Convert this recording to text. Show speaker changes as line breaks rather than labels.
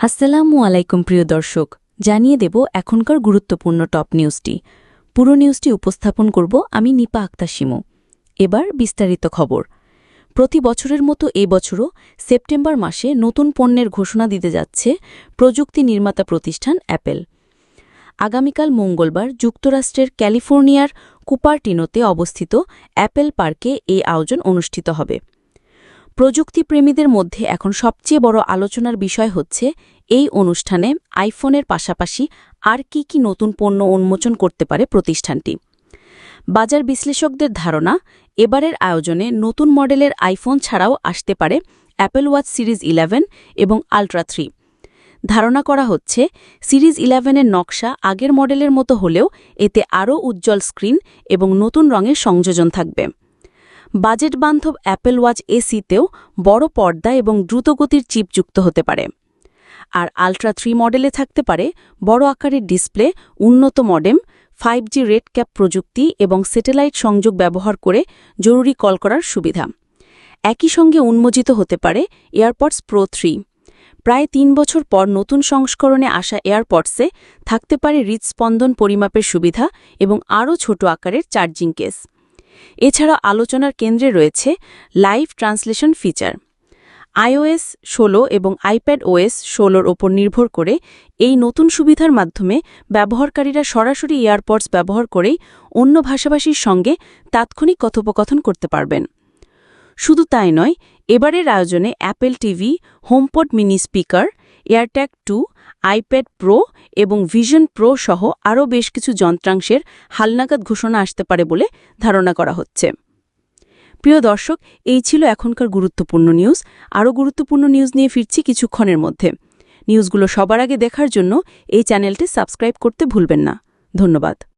আসসালামু আলাইকুম প্রিয় দর্শক, জানিয়ে দেব এখনকার গুরুত্বপূর্ণ টপ নিউজটি। পুরো নিউজটি উপস্থাপন করব আমি নিপা আক্তার শিমু। এবার বিস্তারিত খবর। প্রতি বছরের মতো এই বছরও সেপ্টেম্বর মাসে নতুন পণ্যের ঘোষণা দিতে যাচ্ছে প্রযুক্তি নির্মাতা প্রতিষ্ঠান অ্যাপল। আগামীকাল মঙ্গলবার যুক্তরাষ্ট্রের ক্যালিফোর্নিয়ার কুপারটিনোতে অবস্থিত অ্যাপল পার্কে এই আয়োজন অনুষ্ঠিত হবে। প্রযুক্তিপ্রেমীদের মধ্যে এখন সবচেয়ে বড় আলোচনার বিষয় হচ্ছে এই অনুষ্ঠানে আইফোনের পাশাপাশি আর কি নতুন পণ্য উন্মোচন করতে পারে প্রতিষ্ঠানটি। বাজার বিশ্লেষকদের ধারণা, এবারের আয়োজনে নতুন মডেলের আইফোন ছাড়াও আসতে পারে অ্যাপল ওয়াচ সিরিজ 11 এবং আল্ট্রা 3। ধারণা করা হচ্ছে সিরিজ 11-এর নকশা আগের মডেলের মতো হলেও এতে আরও উজ্জ্বল স্ক্রিন এবং নতুন রঙের সংযোজন থাকবে। বাজেট বান্ধব অ্যাপল ওয়াচ এসিতেও বড় পর্দা এবং দ্রুতগতির চিপ যুক্ত হতে পারে। আর আল্ট্রা 3 মডেলে থাকতে পারে বড় আকারের ডিসপ্লে, উন্নত মডেম, 5G রেড ক্যাপ প্রযুক্তি এবং স্যাটেলাইট সংযোগ ব্যবহার করে জরুরি কল করার সুবিধা। একই সঙ্গে উন্মোচিত হতে পারে এয়ারপডস প্রো 3। প্রায় 3 বছর পর নতুন সংস্করণে আসা এয়ারপডসে থাকতে পারে হৃদস্পন্দন পরিমাপের সুবিধা এবং আরও ছোট আকারের চার্জিং কেস। এছাড়া আলোচনার কেন্দ্রে রয়েছে লাইভ ট্রান্সলেশন ফিচার। iOS 16 এবং iPadOS 16-র ওপর নির্ভর করে এই নতুন সুবিধার মাধ্যমে ব্যবহারকারীরা সরাসরি এয়ারপডস ব্যবহার করেই অন্য ভাষাভাষীর সঙ্গে তাৎক্ষণিক কথোপকথন করতে পারবেন। শুধু তাই নয়, এবারের আয়োজনে Apple TV, HomePod mini speaker, AirTag 2, iPad Pro এবং ভিশন প্রো সহ আরও বেশ কিছু যন্ত্রাংশের হালনাগাদ ঘোষণা আসতে পারে বলে ধারণা করা হচ্ছে। প্রিয় দর্শক, এই ছিল এখনকার গুরুত্বপূর্ণ নিউজ। আরও গুরুত্বপূর্ণ নিউজ নিয়ে ফিরছি কিছুক্ষণের মধ্যে। নিউজগুলো সবার আগে দেখার জন্য এই চ্যানেলটি সাবস্ক্রাইব করতে ভুলবেন না। ধন্যবাদ।